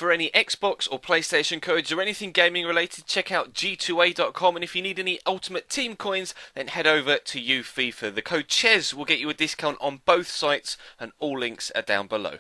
For any Xbox or PlayStation codes or anything gaming related, check out g2a.com, and if you need any Ultimate Team coins, then head over to FIFA. The code CHES will get you a discount on both sites, and all links are down below.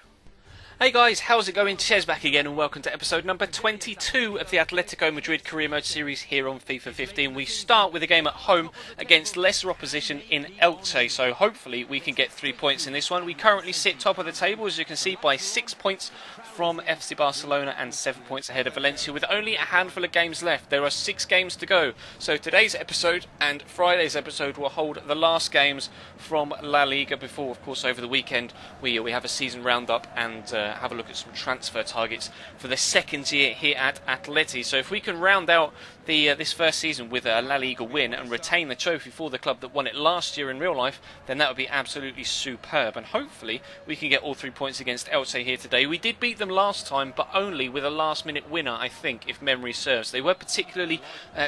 Hey guys, how's it going? Chez back again, and welcome to episode number 22 of the Atletico Madrid Career Mode series here on FIFA 15. We start with a game at home against lesser opposition in Elche, so hopefully we can get 3 points in this one. We currently sit top of the table, as you can see, by 6 points from FC Barcelona and 7 points ahead of Valencia, with only a handful of games left. There are 6 games to go, so today's episode and Friday's episode will hold the last games from La Liga before, of course, over the weekend we have a season roundup and have a look at some transfer targets for the second year here at Atleti. So if we can round out this first season with a La Liga win and retain the trophy for the club that won it last year in real life, then that would be absolutely superb, and hopefully we can get all 3 points against Elche here today. We did beat them last time, but only with a last minute winner, I think, if memory serves. They were particularly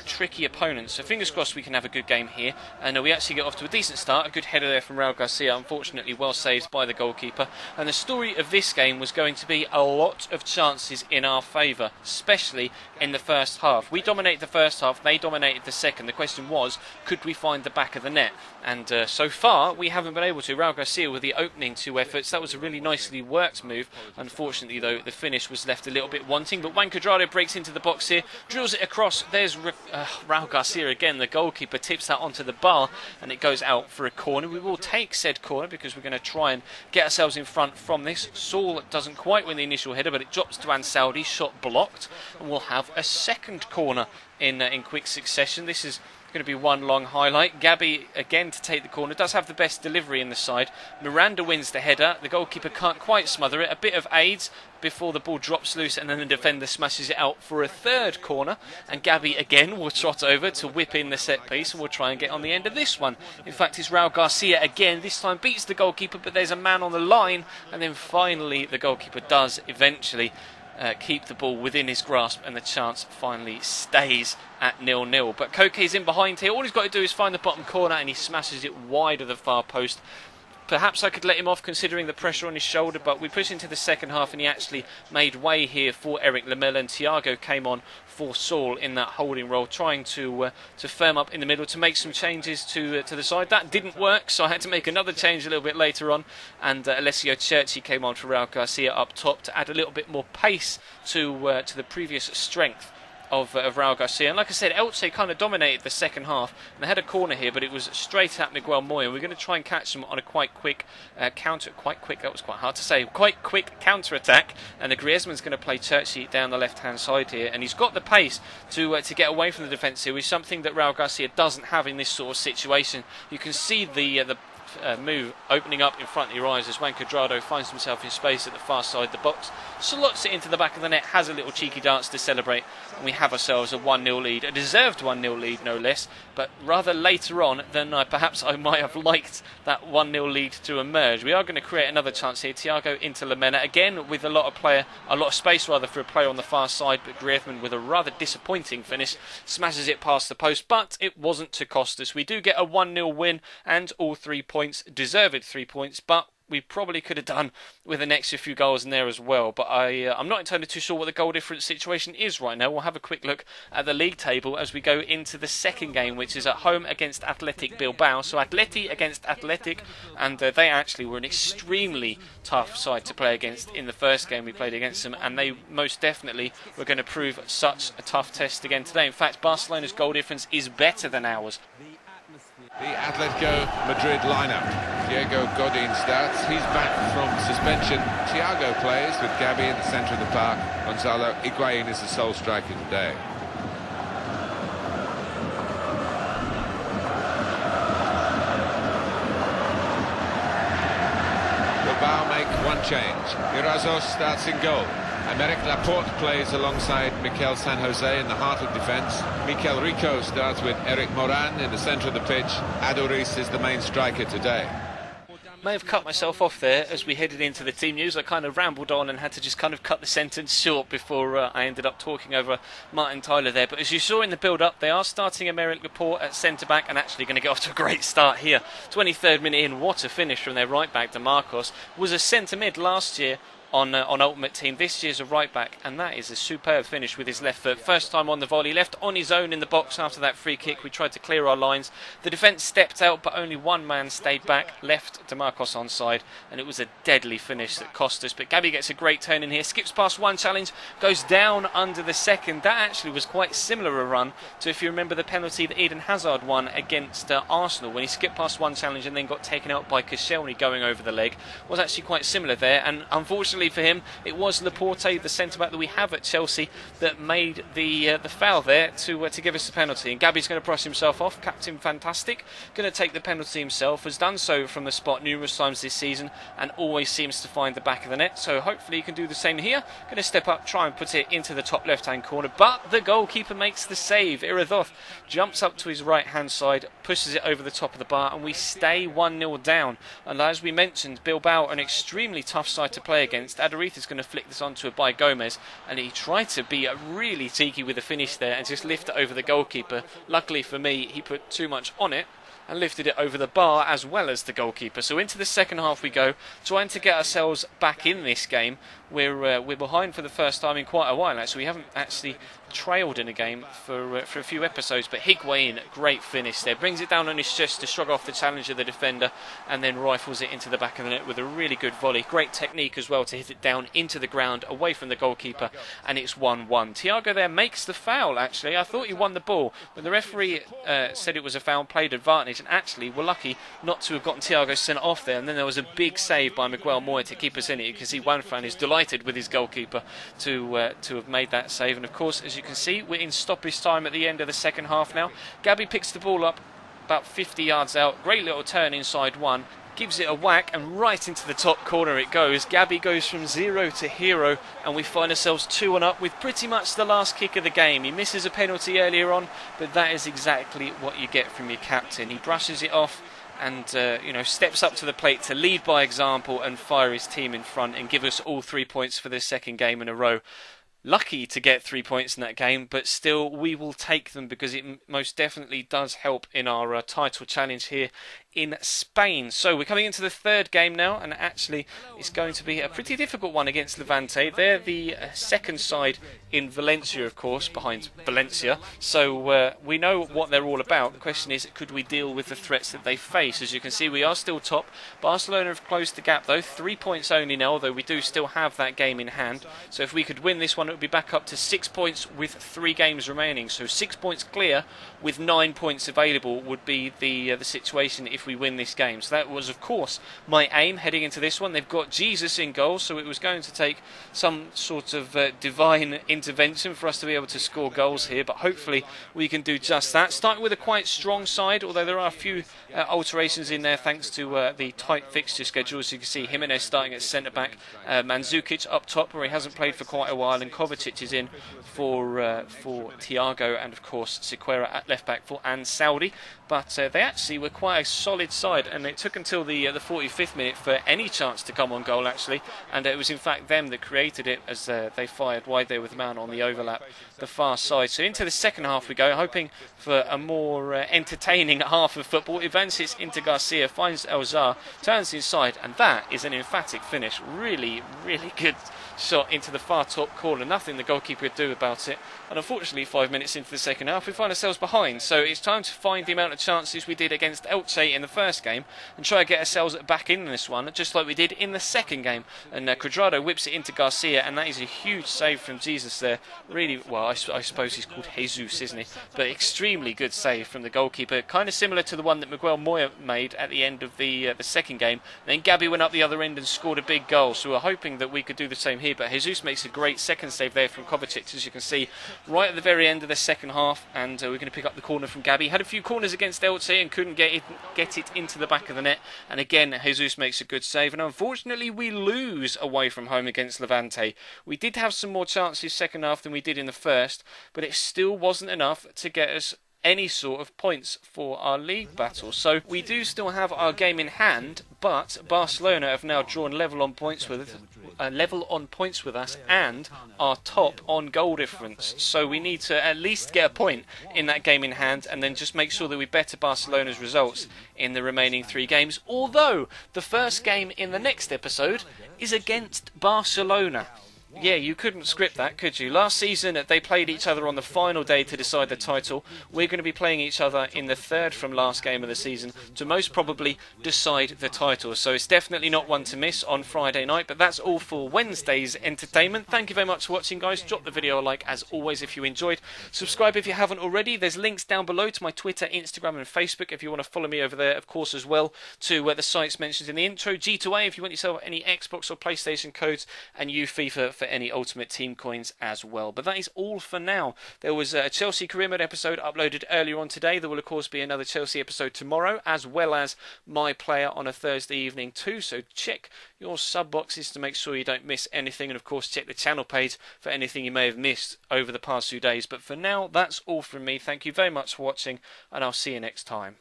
tricky opponents, so fingers crossed we can have a good game here, and we actually get off to a decent start. A good header there from Raul Garcia, unfortunately well saved by the goalkeeper, and the story of this game was going to be a lot of chances in our favour, especially in the first half. We dominated the first half, they dominated the second. The question was, could we find the back of the net? And so far we haven't been able to. Raul Garcia with the opening 2 efforts, that was a really nicely worked move. Unfortunately though, the finish was left a little bit wanting, but Juan Cuadrado breaks into the box here, drills it across. There's Raul Garcia again, the goalkeeper tips that onto the bar and it goes out for a corner. We will take said corner because we're going to try and get ourselves in front from this. Saul doesn't quite win the initial header, but it drops to Ansaldi, shot blocked, and we'll have a second corner in quick succession. This is going to be one long highlight. Gabby again to take the corner, does have the best delivery in the side. Miranda wins the header, the goalkeeper can't quite smother it. A bit of aids before the ball drops loose, and then the defender smashes it out for a third corner, and Gabby again will trot over to whip in the set piece, and we'll try and get on the end of this one. In fact, it's Raul Garcia again, this time beats the goalkeeper, but there's a man on the line, and then finally the goalkeeper does eventually keep the ball within his grasp, and the chance finally stays at 0-0. But Koke's in behind here. All he's got to do is find the bottom corner, and he smashes it wide of the far post. Perhaps I could let him off considering the pressure on his shoulder, but we push into the second half and he actually made way here for Eric Lamela, and Thiago came on for Saul in that holding role, trying to firm up in the middle, to make some changes to the side. That didn't work, so I had to make another change a little bit later on, and Alessio Cerci came on for Raul Garcia up top to add a little bit more pace to the previous strength of Raul Garcia. And like I said, Elche kind of dominated the second half, and they had a corner here, but it was straight at Miguel Moya. We're going to try and catch them on a quite quick that was quite hard to say, quite quick counter-attack, and the Griezmann's going to play Cerci down the left-hand side here, and he's got the pace to get away from the defence here, which is something that Raul Garcia doesn't have in this sort of situation. You can see the move opening up in front of your eyes as Juan Cuadrado finds himself in space at the far side of the box, slots it into the back of the net, has a little cheeky dance to celebrate, and we have ourselves a 1-0 lead, a deserved 1-0 lead no less, but rather later on than perhaps I might have liked that 1-0 lead to emerge. We are going to create another chance here. Thiago into Lamela again with a lot of space for a player on the far side, but Griezmann with a rather disappointing finish smashes it past the post, but it wasn't to cost us. We do get a 1-0 win and all 3 points, deserved 3 points, but we probably could have done with an extra few goals in there as well. But I'm not entirely too sure what the goal difference situation is right now. We'll have a quick look at the league table as we go into the second game, which is at home against Athletic Bilbao. So Atleti against Athletic, and they actually were an extremely tough side to play against in the first game we played against them, and they most definitely were going to prove such a tough test again today. In fact, Barcelona's goal difference is better than ours. The Atletico Madrid lineup. Diego Godin starts. He's back from suspension. Thiago plays with Gabby in the centre of the park. Gonzalo Higuain is the sole striker today. Bilbao make one change. Irazos starts in goal. Aymeric Laporte plays alongside Mikel San Jose in the heart of defence. Mikel Rico starts with Eric Moran in the centre of the pitch. Aduriz is the main striker today. May have cut myself off there as we headed into the team news. I kind of rambled on and had to just kind of cut the sentence short before I ended up talking over Martin Tyler there. But as you saw in the build-up, they are starting Aymeric Laporte at centre-back and actually going to get off to a great start here. 23rd minute in, what a finish from their right-back, DeMarcos. Was a centre-mid last year on Ultimate Team. This year's a right back, and that is a superb finish with his left foot. First time on the volley, left on his own in the box after that free kick. We tried to clear our lines. The defence stepped out, but only one man stayed back, left DeMarcos onside, and it was a deadly finish that cost us. But Gabby gets a great turn in here, skips past one challenge, goes down under the second. That actually was quite similar a run to, if you remember, the penalty that Eden Hazard won against Arsenal when he skipped past one challenge and then got taken out by Koscielny going over the leg. Was actually quite similar there, and unfortunately for him, it was Laporte, the centre-back that we have at Chelsea, that made the foul there to give us the penalty. And Gabby's going to brush himself off. Captain Fantastic, going to take the penalty himself, has done so from the spot numerous times this season and always seems to find the back of the net, so hopefully he can do the same here. Going to step up, try and put it into the top left-hand corner, but the goalkeeper makes the save. Iridhoth jumps up to his right-hand side, pushes it over the top of the bar, and we stay 1-0 down. And as we mentioned, Bilbao, an extremely tough side to play against. Aduriz is going to flick this onto it by Gomez, and he tried to be really cheeky with the finish there and just lift it over the goalkeeper. Luckily for me, he put too much on it and lifted it over the bar as well as the goalkeeper. So into the second half we go, trying to get ourselves back in this game. We're behind for the first time in quite a while actually. We haven't actually trailed in a game for a few episodes, but Higuain, great finish there, brings it down on his chest to shrug off the challenge of the defender and then rifles it into the back of the net with a really good volley. Great technique as well to hit it down into the ground away from the goalkeeper, and it's 1-1. Thiago there makes the foul actually. I thought he won the ball, but the referee said it was a foul, played advantage, and actually we're lucky not to have gotten Thiago sent off there. And then there was a big save by Miguel Moya to keep us in it. You can see Juanfran is delighted with his goalkeeper to have made that save, and of course, as you can see, we're in stoppage time at the end of the second half now. Gabby picks the ball up about 50 yards out, great little turn inside one, gives it a whack, and right into the top corner it goes. Gabby goes from 0 to hero, and we find ourselves 2-1 up with pretty much the last kick of the game. He misses a penalty earlier on, but that is exactly what you get from your captain. He brushes it off and steps up to the plate to lead by example and fire his team in front and give us all 3 points for the second game in a row. Lucky to get 3 points in that game, but still we will take them because it most definitely does help in our title challenge here in Spain. So we're coming into the third game now, and actually it's going to be a pretty difficult one against Levante. They're the second side in Valencia, of course, behind Valencia, so we know what they're all about. The question is, could we deal with the threats that they face? As you can see, we are still top. Barcelona have closed the gap though, 3 points only now, although we do still have that game in hand. So if we could win this one, it would be back up to 6 points with 3 games remaining. So 6 points clear with 9 points available would be the situation if we win this game. So that was, of course, my aim heading into this one. They've got Jesus in goal, so it was going to take some sort of divine intervention for us to be able to score goals here, but hopefully we can do just that. Starting with a quite strong side, although there are a few alterations in there thanks to the tight fixture schedule. As you can see, Jimenez starting at centre-back, Mandzukic up top where he hasn't played for quite a while, and Kovacic is in for Thiago, and of course Sequeira at left-back for Ansaldi. But they actually were quite a solid side, and it took until the 45th minute for any chance to come on goal actually, and it was in fact them that created it as they fired wide there with the man on the overlap the far side. So into the second half we go, hoping for a more entertaining half of football. Ivansic into Garcia, finds Elzar, turns inside, and that is an emphatic finish. Really, really good shot into the far top corner. Nothing the goalkeeper could do about it, and unfortunately 5 minutes into the second half we find ourselves behind. So it's time to find the amount of chances we did against Elche in the first game and try to get ourselves back in this one, just like we did in the second game. And Cuadrado whips it into Garcia, and that is a huge save from Jesus there. Really, well, I suppose he's called Jesus, isn't he? But extremely good save from the goalkeeper, kind of similar to the one that Miguel Moya made at the end of the second game. Then Gabby went up the other end and scored a big goal, so we're hoping that we could do the same here. But Jesus makes a great second save there from Kovacic, as you can see, right at the very end of the second half, and we're going to pick up the corner from Gabby. Had a few corners against Elche and couldn't get it into the back of the net, and again Jesus makes a good save, and unfortunately we lose away from home against Levante. We did have some more chances second half than we did in the first, but it still wasn't enough to get us any sort of points for our league battle. So we do still have our game in hand, but Barcelona have now drawn level on points with us and are top on goal difference. So we need to at least get a point in that game in hand, and then just make sure that we better Barcelona's results in the remaining 3 games. Although the first game in the next episode is against Barcelona. Yeah, you couldn't script that, could you? Last season, they played each other on the final day to decide the title. We're going to be playing each other in the third from last game of the season to most probably decide the title. So it's definitely not one to miss on Friday night, but that's all for Wednesday's entertainment. Thank you very much for watching, guys. Drop the video a like, as always, if you enjoyed. Subscribe if you haven't already. There's links down below to my Twitter, Instagram and Facebook if you want to follow me over there, of course, as well, to the sites mentioned in the intro. G2A if you want yourself any Xbox or PlayStation codes, and FIFA for any Ultimate Team coins as well. But that is all for now. There was a Chelsea career mode episode uploaded earlier on today. There will of course be another Chelsea episode tomorrow, as well as my player on a Thursday evening too. So check your sub boxes to make sure you don't miss anything, and of course check the channel page for anything you may have missed over the past few days. But for now, that's all from me. Thank you very much for watching, and I'll see you next time.